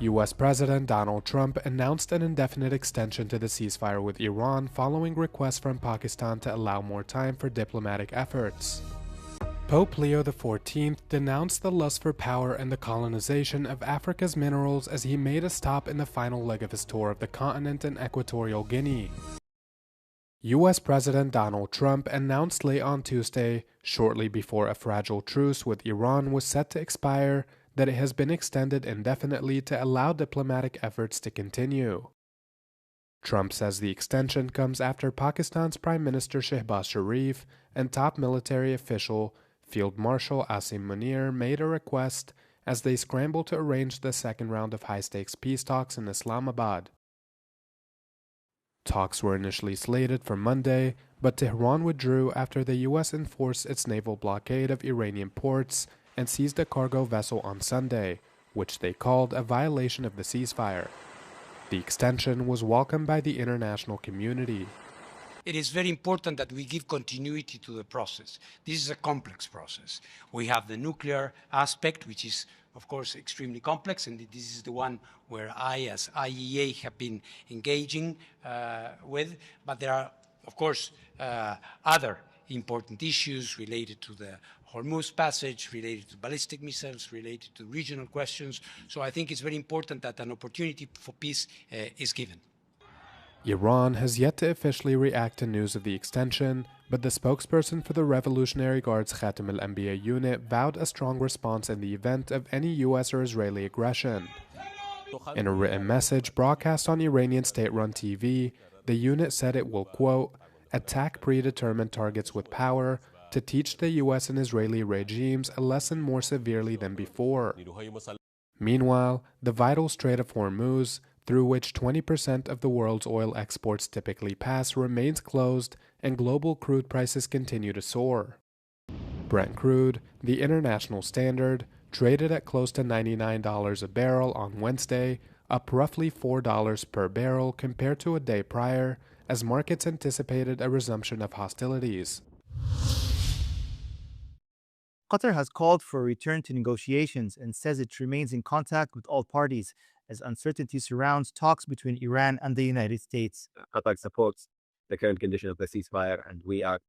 U.S. President Donald Trump announced an indefinite extension to the ceasefire with Iran following requests from Pakistan to allow more time for diplomatic efforts. Pope Leo XIV denounced the lust for power and the colonization of Africa's minerals as he made a stop in the final leg of his tour of the continent in Equatorial Guinea. U.S. President Donald Trump announced late on Tuesday, shortly before a fragile truce with Iran was set to expire, that it has been extended indefinitely to allow diplomatic efforts to continue. Trump says the extension comes after Pakistan's Prime Minister Shehbaz Sharif and top military official Field Marshal Asim Munir made a request as they scramble to arrange the second round of high-stakes peace talks in Islamabad. Talks were initially slated for Monday, but Tehran withdrew after the U.S. enforced its naval blockade of Iranian ports and seized a cargo vessel on Sunday, which they called a violation of the ceasefire. The extension was welcomed by the international community. It is very important that we give continuity to the process. This is a complex process. We have the nuclear aspect, which is, of course, extremely complex, and this is the one where I, as IEA, have been engaging with. But there are, of course, other important issues related to the Hormuz Passage, related to ballistic missiles, related to regional questions. So I think it's very important that an opportunity for peace is given. Iran has yet to officially react to news of the extension, but the spokesperson for the Revolutionary Guard's Khatam al-Anbiya unit vowed a strong response in the event of any U.S. or Israeli aggression. In a written message broadcast on Iranian state-run TV, the unit said it will, quote, attack predetermined targets with power to teach the U.S. and Israeli regimes a lesson more severely than before. Meanwhile, the vital Strait of Hormuz, through which 20% of the world's oil exports typically pass, remains closed, and global crude prices continue to soar. Brent crude, the international standard, traded at close to $99 a barrel on Wednesday, up roughly $4 per barrel compared to a day prior, as markets anticipated a resumption of hostilities. Qatar has called for a return to negotiations and says it remains in contact with all parties as uncertainty surrounds talks between Iran and the United States. Qatar supports the current condition of the ceasefire, and we are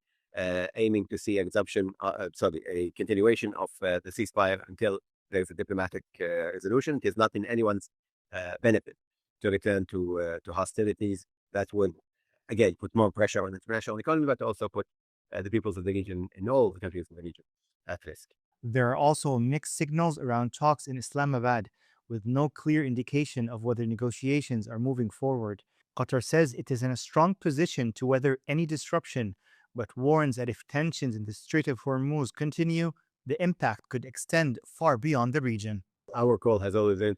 aiming to see a continuation of the ceasefire until there is a diplomatic resolution. It is not in anyone's benefit to return to hostilities. That would, again, put more pressure on the international economy, but also put the peoples of the region, in all the countries in the region, at risk. There are also mixed signals around talks in Islamabad, with no clear indication of whether negotiations are moving forward. Qatar says it is in a strong position to weather any disruption, but warns that if tensions in the Strait of Hormuz continue, the impact could extend far beyond the region. Our call has always been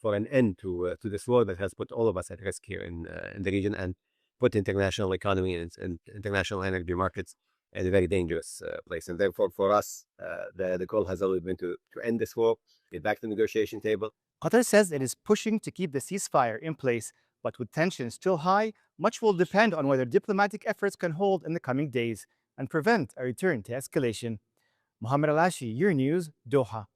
for an end to this war that has put all of us at risk here in the region and put international economy and international energy markets in a very dangerous place. And therefore, for us, the call has always been to end this war, get back to the negotiation table. Qatar says it is pushing to keep the ceasefire in place, but with tensions still high, much will depend on whether diplomatic efforts can hold in the coming days and prevent a return to escalation. Mohammed Alashi, Euronews, Doha.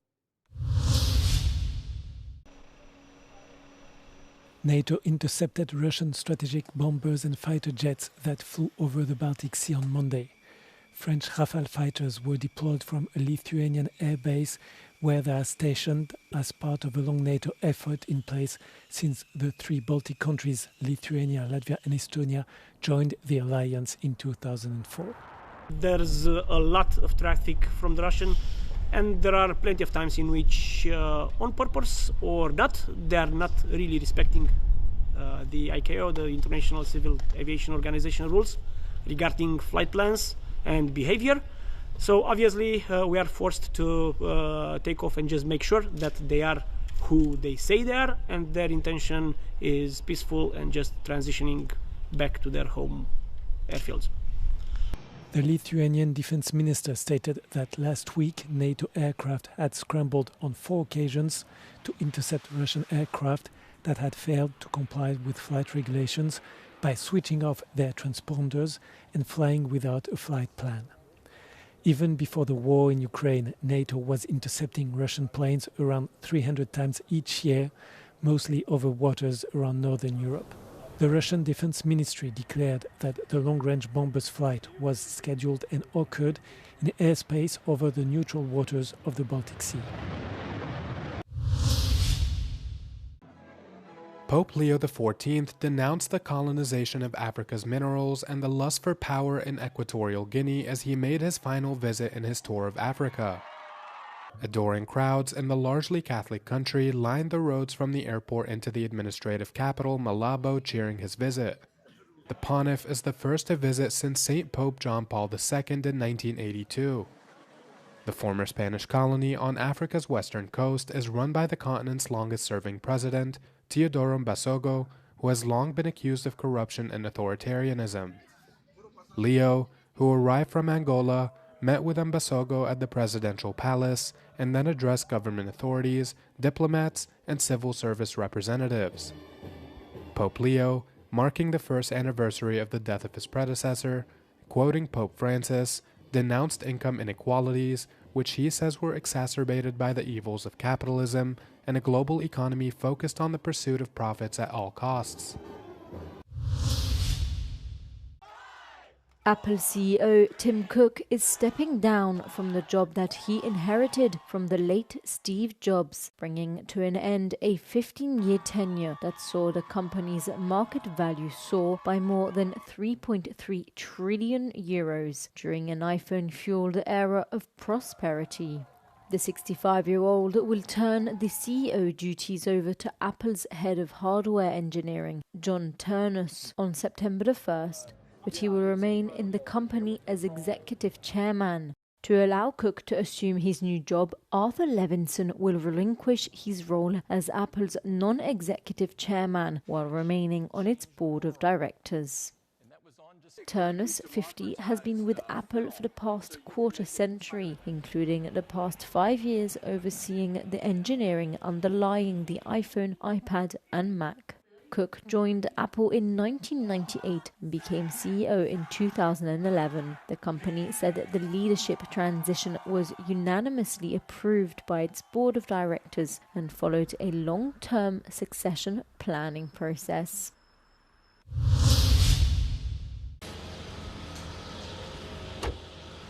NATO intercepted Russian strategic bombers and fighter jets that flew over the Baltic Sea on Monday. French Rafale fighters were deployed from a Lithuanian airbase where they are stationed as part of a long NATO effort in place since the three Baltic countries, Lithuania, Latvia and Estonia, joined the alliance in 2004. There's a lot of traffic from the Russian, and there are plenty of times in which, on purpose or not, they are not really respecting the ICAO, the International Civil Aviation Organization rules regarding flight plans and behavior. So obviously we are forced to take off and just make sure that they are who they say they are, and their intention is peaceful and just transitioning back to their home airfields. The Lithuanian defense minister stated that last week NATO aircraft had scrambled on 4 occasions to intercept Russian aircraft that had failed to comply with flight regulations by switching off their transponders and flying without a flight plan. Even before the war in Ukraine, NATO was intercepting Russian planes around 300 times each year, mostly over waters around northern Europe. The Russian Defense Ministry declared that the long-range bomber's flight was scheduled and occurred in airspace over the neutral waters of the Baltic Sea. Pope Leo XIV denounced the colonization of Africa's minerals and the lust for power in Equatorial Guinea as he made his final visit in his tour of Africa. Adoring crowds in the largely Catholic country lined the roads from the airport into the administrative capital, Malabo, cheering his visit. The pontiff is the first to visit since St. Pope John Paul II in 1982. The former Spanish colony on Africa's western coast is run by the continent's longest-serving president, Teodoro Mbasogo, who has long been accused of corruption and authoritarianism. Leo, who arrived from Angola, met with Mbasogo at the presidential palace and then addressed government authorities, diplomats, and civil service representatives. Pope Leo, marking the first anniversary of the death of his predecessor, quoting Pope Francis, denounced income inequalities, which he says were exacerbated by the evils of capitalism and a global economy focused on the pursuit of profits at all costs. Apple CEO Tim Cook is stepping down from the job that he inherited from the late Steve Jobs, bringing to an end a 15-year tenure that saw the company's market value soar by more than 3.3 trillion euros during an iPhone-fueled era of prosperity. The 65-year-old will turn the CEO duties over to Apple's head of hardware engineering, John Ternus, on September the 1st. But he will remain in the company as executive chairman. To allow Cook to assume his new job, Arthur Levinson will relinquish his role as Apple's non-executive chairman while remaining on its board of directors. Ternus, 50, has been with Apple for the past quarter-century, including the past 5 years overseeing the engineering underlying the iPhone, iPad and Mac. Cook joined Apple in 1998 and became CEO in 2011. The company said that the leadership transition was unanimously approved by its board of directors and followed a long-term succession planning process.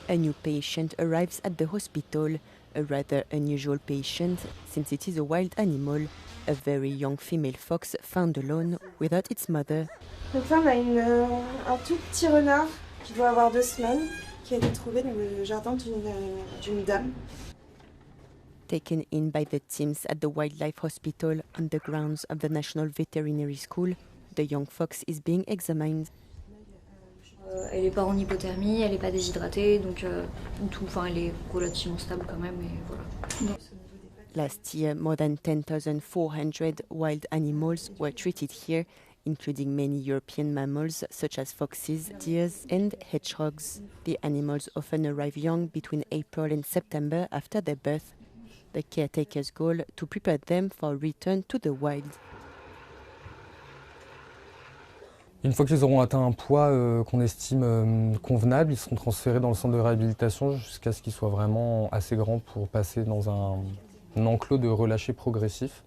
A new patient arrives at the hospital, a rather unusual patient since it is a wild animal, a very young female fox found alone without its mother. Donc là, on a un tout petit renard qui doit avoir 2 semaines, qui a été trouvé dans le jardin d'une dame. Taken in by the teams at the Wildlife Hospital on the grounds of the National Veterinary School, the young fox is being examined. Elle n'est pas en hypothermie, elle n'est pas déshydratée, donc elle est relativement stable quand même, et voilà. Last year, more than 10,400 wild animals were treated here, including many European mammals such as foxes, deers and hedgehogs. The animals often arrive young between April and September after their birth. The caretaker's goal to prepare them for return to the wild. Une fois qu'ils auront atteint un poids qu'on estime convenable, ils seront transférés dans le centre de réhabilitation jusqu'à ce qu'ils soient vraiment assez grands pour passer dans un enclos de relâché progressif.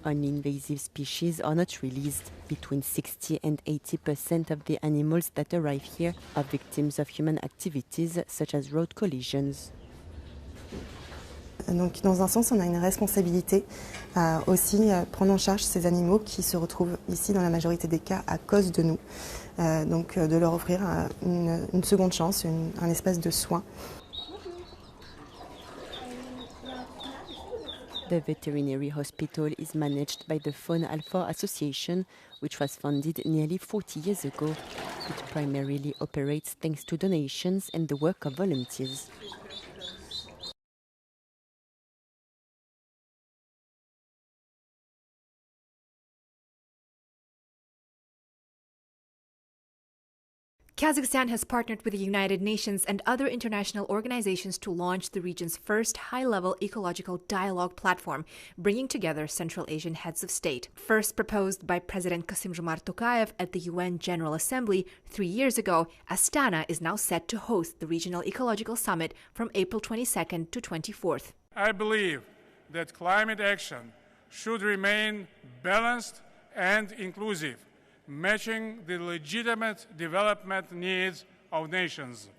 Non-invasive species are not released. Between 60 and 80% of the animals that arrive here are victims of human activities such as road collisions. Donc dans un sens, on a une responsabilité à aussi prendre en charge ces animaux qui se retrouvent ici dans la majorité des cas à cause de nous. Donc de leur offrir une seconde chance, un espace de soins. The veterinary hospital is managed by the Faune Alpha Association, which was founded nearly 40 years ago. It primarily operates thanks to donations and the work of volunteers. Kazakhstan has partnered with the United Nations and other international organizations to launch the region's first high-level ecological dialogue platform, bringing together Central Asian heads of state. First proposed by President Kassym-Jomart Tokayev at the UN General Assembly 3 years ago, Astana is now set to host the Regional Ecological Summit from April 22nd to 24th. I believe that climate action should remain balanced and inclusive, matching the legitimate development needs of nations.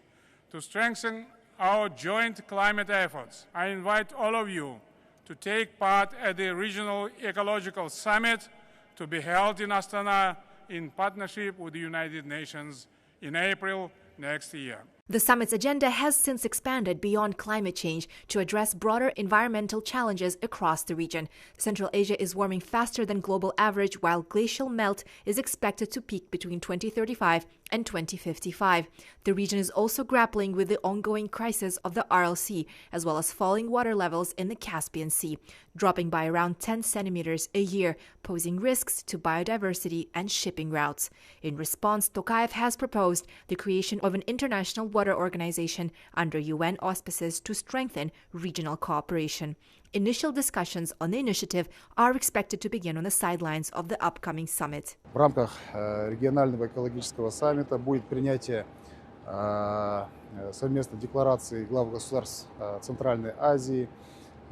To strengthen our joint climate efforts, I invite all of you to take part at the Regional Ecological Summit to be held in Astana in partnership with the United Nations in April next year. The summit's agenda has since expanded beyond climate change to address broader environmental challenges across the region. Central Asia is warming faster than global average, while glacial melt is expected to peak between 2035 and 2055. The region is also grappling with the ongoing crisis of the Aral Sea, as well as falling water levels in the Caspian Sea, dropping by around 10 centimeters a year, posing risks to biodiversity and shipping routes. In response, Tokayev has proposed the creation of an international water organization under UN auspices to strengthen regional cooperation. Initial discussions on the initiative are expected to begin on the sidelines of the upcoming summit. В рамках регионального экологического саммита будет принятие совместной декларации глав государств Центральной Азии,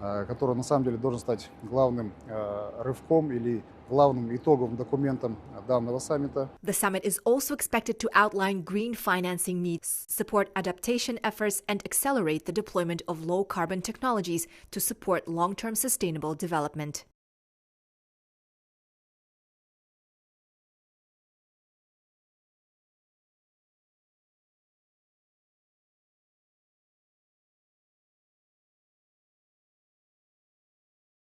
который на самом деле должен стать главным рывком или главным итоговым документом данного саммита. The summit is also expected to outline green financing needs, support adaptation efforts, and accelerate the deployment of low-carbon technologies to support long-term sustainable development.